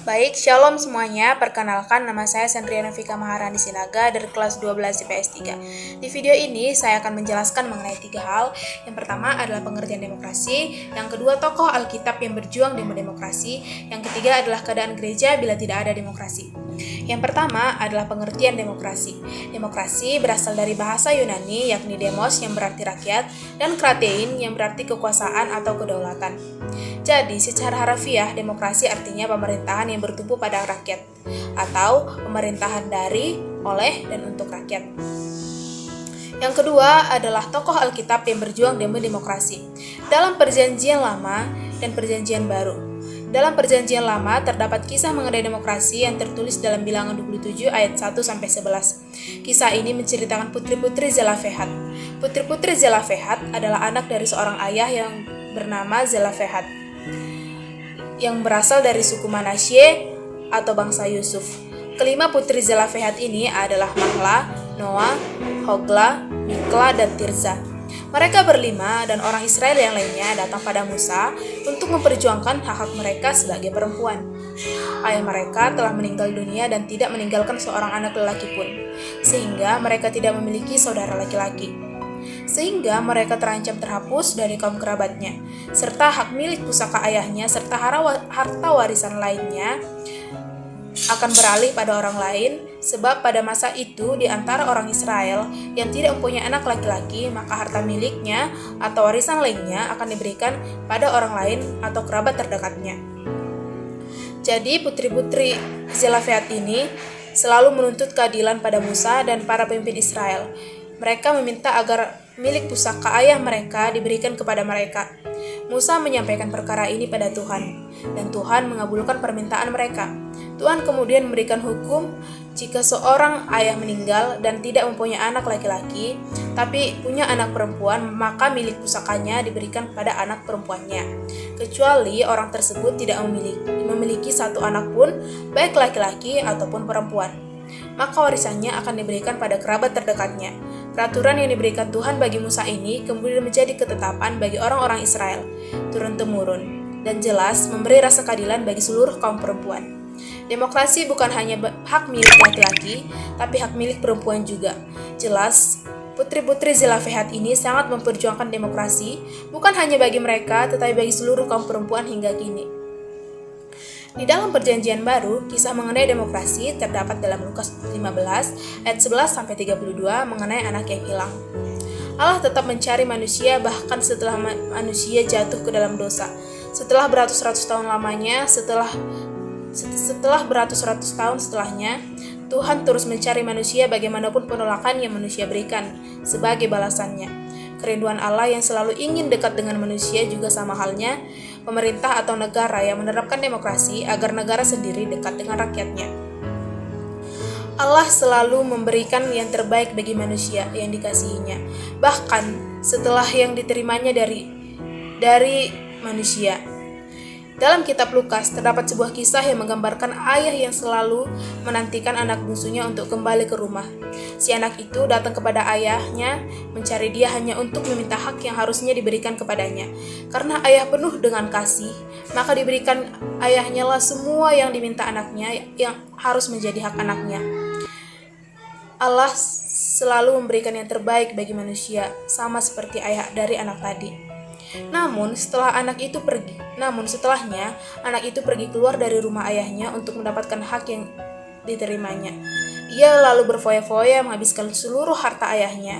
Baik, shalom semuanya. Perkenalkan, nama saya Sandriana Vika Maharani Sinaga dari kelas 12 IPS 3. Di video ini, saya akan menjelaskan mengenai 3 hal. Yang pertama adalah pengertian demokrasi, yang kedua tokoh Alkitab yang berjuang demi demokrasi, yang ketiga adalah keadaan gereja bila tidak ada demokrasi. Yang pertama adalah pengertian demokrasi. Demokrasi berasal dari bahasa Yunani, yakni demos yang berarti rakyat, dan kratein yang berarti kekuasaan atau kedaulatan. Jadi, secara harafiah, demokrasi artinya pemerintahan yang bertumpu pada rakyat, atau pemerintahan dari, oleh, dan untuk rakyat. Yang kedua adalah tokoh Alkitab yang berjuang demi demokrasi. Dalam Perjanjian Lama dan Perjanjian Baru. Dalam Perjanjian Lama terdapat kisah mengenai demokrasi yang tertulis dalam Bilangan 27 ayat 1-11. Kisah ini menceritakan putri-putri Zelafehat. Putri-putri Zelafehat adalah anak dari seorang ayah yang bernama Zelafehat, yang berasal dari suku Manasye atau bangsa Yusuf. Kelima putri Zelafehat ini adalah Mahla, Noah, Hogla, Mikla, dan Tirza. Mereka berlima dan orang Israel yang lainnya datang pada Musa untuk memperjuangkan hak-hak mereka sebagai perempuan. Ayah mereka telah meninggal dunia dan tidak meninggalkan seorang anak lelaki pun, sehingga mereka tidak memiliki saudara laki-laki. Sehingga mereka terancam terhapus dari kaum kerabatnya, serta hak milik pusaka ayahnya serta harta warisan lainnya akan beralih pada orang lain, sebab pada masa itu di antara orang Israel yang tidak mempunyai anak laki-laki, maka harta miliknya atau warisan lainnya akan diberikan pada orang lain atau kerabat terdekatnya. Jadi putri-putri Zelafehat ini selalu menuntut keadilan pada Musa dan para pemimpin Israel. Mereka meminta agar milik pusaka ayah mereka diberikan kepada mereka. Musa menyampaikan perkara ini pada Tuhan, dan Tuhan mengabulkan permintaan mereka. Tuhan kemudian memberikan hukum jika seorang ayah meninggal dan tidak mempunyai anak laki-laki, tapi punya anak perempuan, maka milik pusakanya diberikan pada anak perempuannya, kecuali orang tersebut tidak memiliki satu anak pun, baik laki-laki ataupun perempuan. Maka warisannya akan diberikan pada kerabat terdekatnya. Peraturan yang diberikan Tuhan bagi Musa ini kemudian menjadi ketetapan bagi orang-orang Israel, turun-temurun, dan jelas memberi rasa keadilan bagi seluruh kaum perempuan. Demokrasi bukan hanya hak milik laki-laki, tapi hak milik perempuan juga. Jelas, putri-putri Zelafehat ini sangat memperjuangkan demokrasi, bukan hanya bagi mereka, tetapi bagi seluruh kaum perempuan hingga kini. Di dalam Perjanjian Baru, kisah mengenai demokrasi terdapat dalam Lukas 15 ayat 11-32 mengenai anak yang hilang. Allah tetap mencari manusia bahkan setelah manusia jatuh ke dalam dosa. Setelah beratus-ratus tahun lamanya, setelah beratus-ratus tahun setelahnya, Tuhan terus mencari manusia bagaimanapun penolakan yang manusia berikan sebagai balasannya. Kerinduan Allah yang selalu ingin dekat dengan manusia juga sama halnya pemerintah atau negara yang menerapkan demokrasi agar negara sendiri dekat dengan rakyatnya. Allah selalu memberikan yang terbaik bagi manusia yang dikasihinya, bahkan setelah yang diterimanya dari manusia. Dalam kitab Lukas terdapat sebuah kisah yang menggambarkan ayah yang selalu menantikan anak bungsunya untuk kembali ke rumah. Si anak itu datang kepada ayahnya mencari dia hanya untuk meminta hak yang harusnya diberikan kepadanya. Karena ayah penuh dengan kasih, maka diberikan ayahnya lah semua yang diminta anaknya yang harus menjadi hak anaknya. Allah selalu memberikan yang terbaik bagi manusia, sama seperti ayah dari anak tadi. Namun setelahnya anak itu pergi keluar dari rumah ayahnya untuk mendapatkan hak yang diterimanya. Ia lalu berfoya-foya menghabiskan seluruh harta ayahnya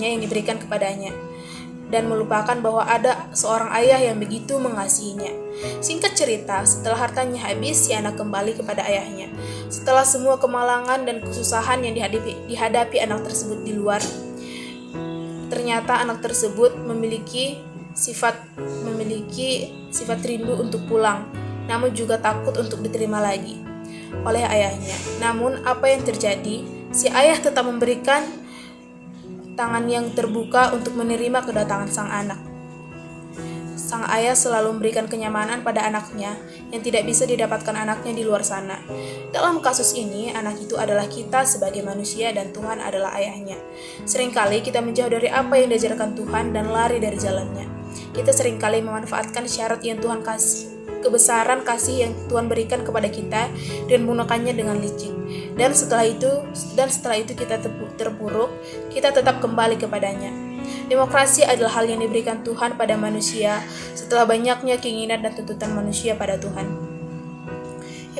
yang diberikan kepadanya, dan melupakan bahwa ada seorang ayah yang begitu mengasihinya. Singkat cerita, setelah hartanya habis, si anak kembali kepada ayahnya. Setelah semua kemalangan dan kesusahan yang dihadapi anak tersebut di luar, ternyata anak tersebut memiliki sifat rindu untuk pulang, namun juga takut untuk diterima lagi oleh ayahnya. Namun apa yang terjadi? Si ayah tetap memberikan tangan yang terbuka untuk menerima kedatangan sang anak. Sang ayah selalu memberikan kenyamanan pada anaknya yang tidak bisa didapatkan anaknya di luar sana. Dalam kasus ini, anak itu adalah kita sebagai manusia dan Tuhan adalah ayahnya. Seringkali kita menjauh dari apa yang diajarkan Tuhan dan lari dari jalannya. kita seringkali memanfaatkan syarat yang Tuhan kasih, kebesaran kasih yang Tuhan berikan kepada kita dan menggunakannya dengan licik. Dan setelah itu kita terpuruk, kita tetap kembali kepadanya. Demokrasi adalah hal yang diberikan Tuhan pada manusia setelah banyaknya keinginan dan tuntutan manusia pada Tuhan.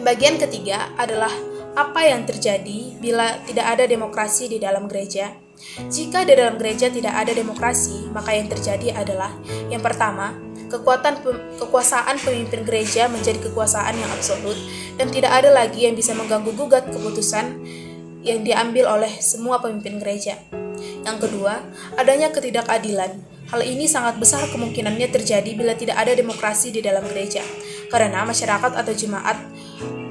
Bagian ketiga adalah apa yang terjadi bila tidak ada demokrasi di dalam gereja. Jika di dalam gereja tidak ada demokrasi, maka yang terjadi adalah yang pertama, kekuasaan pemimpin gereja menjadi kekuasaan yang absolut dan tidak ada lagi yang bisa mengganggu-gugat keputusan yang diambil oleh semua pemimpin gereja. Yang kedua, adanya ketidakadilan. Hal ini sangat besar kemungkinannya terjadi bila tidak ada demokrasi di dalam gereja, karena masyarakat atau jemaat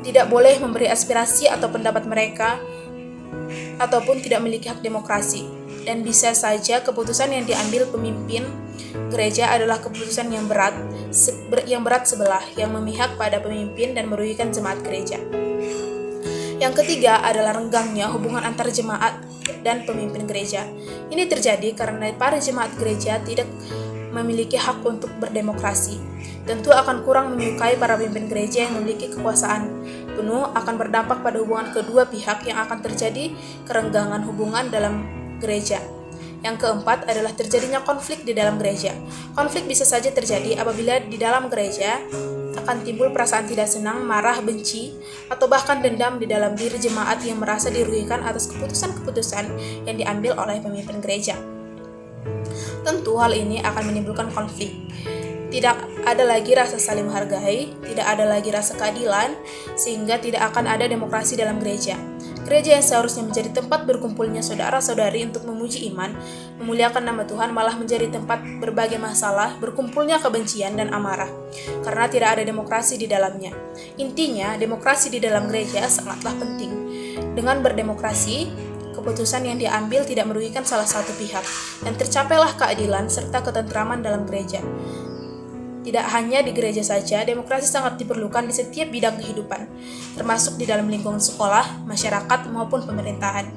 tidak boleh memberi aspirasi atau pendapat mereka ataupun tidak memiliki hak demokrasi. Dan bisa saja keputusan yang diambil pemimpin gereja adalah keputusan yang berat sebelah, yang memihak pada pemimpin dan merugikan jemaat gereja. Yang ketiga adalah renggangnya hubungan antar jemaat dan pemimpin gereja. Ini terjadi karena para jemaat gereja tidak memiliki hak untuk berdemokrasi. Tentu akan kurang menyukai para pemimpin gereja yang memiliki kekuasaan penuh, akan berdampak pada hubungan kedua pihak yang akan terjadi kerenggangan hubungan dalam gereja. Yang keempat adalah terjadinya konflik di dalam gereja. Konflik bisa saja terjadi apabila di dalam gereja akan timbul perasaan tidak senang, marah, benci, atau bahkan dendam di dalam diri jemaat yang merasa dirugikan atas keputusan-keputusan yang diambil oleh pemimpin gereja. Tentu hal ini akan menimbulkan konflik. Tidak ada lagi rasa saling menghargai, tidak ada lagi rasa keadilan, sehingga tidak akan ada demokrasi dalam gereja. Gereja yang seharusnya menjadi tempat berkumpulnya saudara-saudari untuk memuji iman, memuliakan nama Tuhan, malah menjadi tempat berbagai masalah, berkumpulnya kebencian dan amarah, karena tidak ada demokrasi di dalamnya. Intinya, demokrasi di dalam gereja sangatlah penting. Dengan berdemokrasi, keputusan yang diambil tidak merugikan salah satu pihak, dan tercapailah keadilan serta ketentraman dalam gereja. Tidak hanya di gereja saja, demokrasi sangat diperlukan di setiap bidang kehidupan, termasuk di dalam lingkungan sekolah, masyarakat, maupun pemerintahan.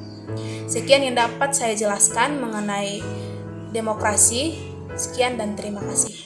Sekian yang dapat saya jelaskan mengenai demokrasi. Sekian dan terima kasih.